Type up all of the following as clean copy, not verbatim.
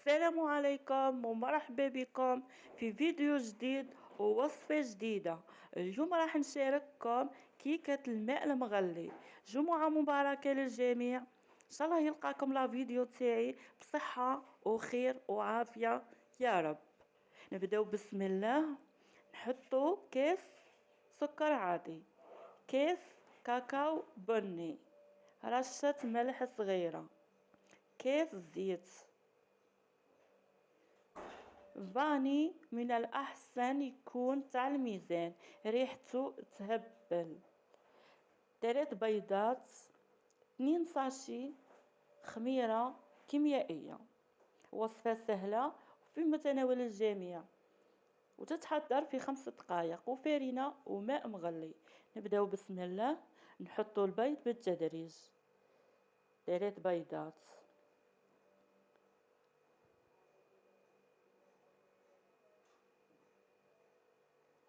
السلام عليكم ومرحبا بكم في فيديو جديد ووصفة جديدة. اليوم راح نشارككم كيكة الماء المغلي. جمعة مباركة للجميع، ان شاء الله يلقاكم لا فيديو تاعي بصحة وخير وعافية يا رب. نبداو بسم الله. نحطو كيس سكر عادي، كيس كاكاو بني، رشة ملح صغيرة، كيس زيت، فاني من الأحسن يكون تاع الميزان ريحته تهبل، 3 بيضات، 2 ساشي خميرة كيميائية. وصفة سهلة وفي متناول الجميع وتتحضر في 5 دقائق، وفارنة وماء مغلي. نبداو بسم الله. نحطو البيض بالتدريج، 3 بيضات،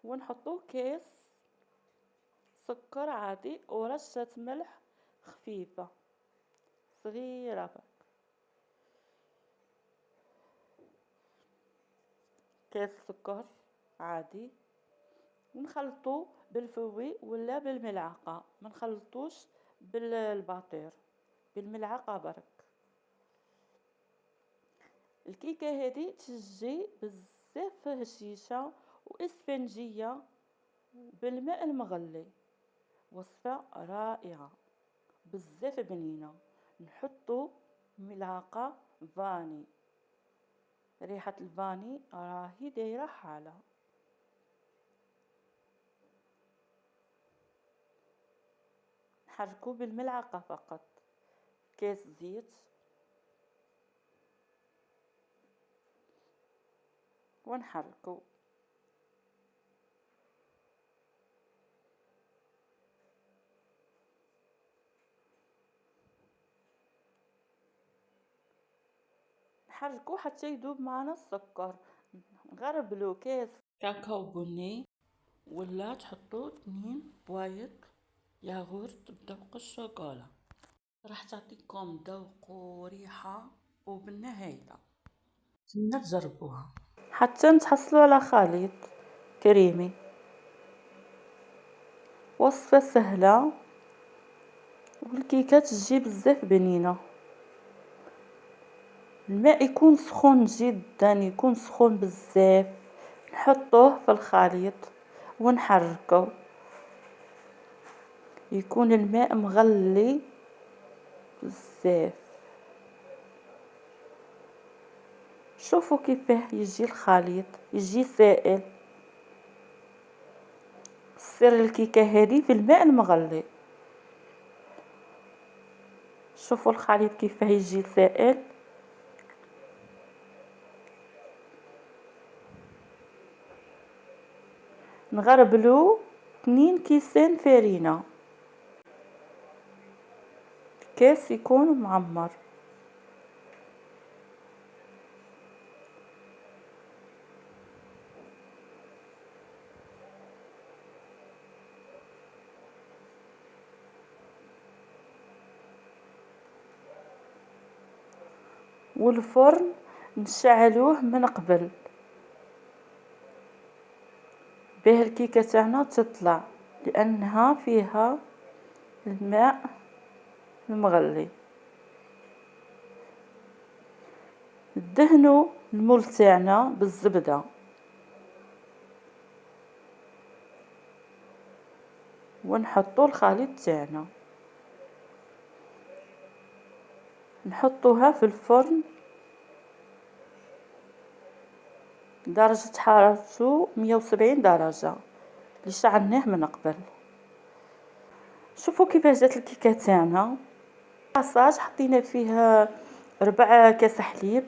ونحطو كيس سكر عادي ورشة ملح خفيفة صغيرة، كيس سكر عادي، ونخلطو بالفوي ولا بالملعقة، ما نخلطوش بالباطير، بالملعقة برك. الكيكة هذه تجي بزاف هشيشة واسفنجية بالماء المغلي، وصفة رائعة بزاف بنينة. نحطو ملعقة فاني، ريحة الفاني راهي دايرة حالة. نحركو بالملعقة فقط. كيس زيت ونحركو. نحركو حتى يذوب معنا السكر. نغربلو كيس كاكاو بني، ولا تحطو 2 بوايض ياغورت بذوق الشوكولا، راح تعطيكم ذوق وريحة وبنة هايلة. نتمنى تجربوها حتى نتحصلوا على خليط كريمي. وصفة سهلة والكيكة تجي بزاف بنينة. الماء يكون سخون جدا، يكون سخون بزاف. نحطوه في الخليط ونحركو، يكون الماء مغلي بزاف. شوفوا كيفاه يجي الخليط، يجي سائل. سر الكيكة هذه في الماء المغلي. شوفوا الخليط كيفاه يجي سائل. نغربلو 2 كيسان فرينة، كاس يكون معمر. والفرن نشعلوه من قبل باه الكيكة تاعنا تطلع، لانها فيها الماء المغلي. ندهنو المول تاعنا بالزبدة، ونحطو الخليط تاعنا، نحطوها في الفرن درجة حرارته 170 درجة اللي شعلناه من قبل. شوفوا كيفاش جات الكيكه تاعنا. لاصاج حطينا فيه 4 كاس حليب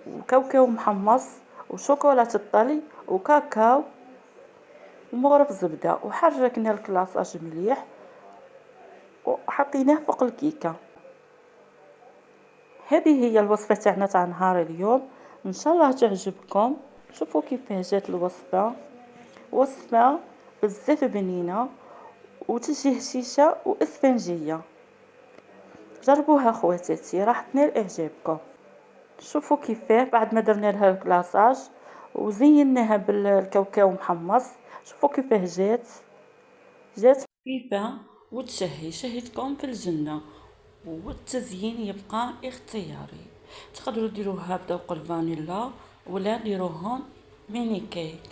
وكاوكاو محمص وشوكولاته الطلي وكاكاو ومغرف زبده، وحركنا الكلاصاج مليح وحطيناه فوق الكيكه. هذه هي الوصفه تاعنا تاع نهار اليوم، ان شاء الله تعجبكم. شوفوا كيفاه جات الوصفه، وصفه بزاف بنينه وتجي هشيشه واسفنجيه. جربوها خواتاتي، راح تنال اعجابكم. شوفوا كيفاه بعد ما درنا لها الكلاصاج وزيناها بالكاوكاو محمص. شوفوا كيفاه جات خفيفة شهيتكم في الجنة، والتزيين يبقى اختياري. تقدروا ديروها بذوق الفانيلا ولا ديروهم ميني كيك.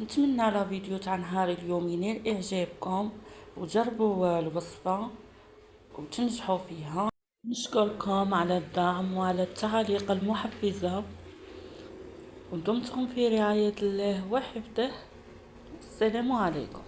نتمنى لا فيديو تاع نهار اليوم ينال اعجابكم وجربوا الوصفة وتنجحوا فيها. نشكركم على الدعم وعلى التعليق المحفزة، ودمتم في رعاية الله وحفظه. السلام عليكم.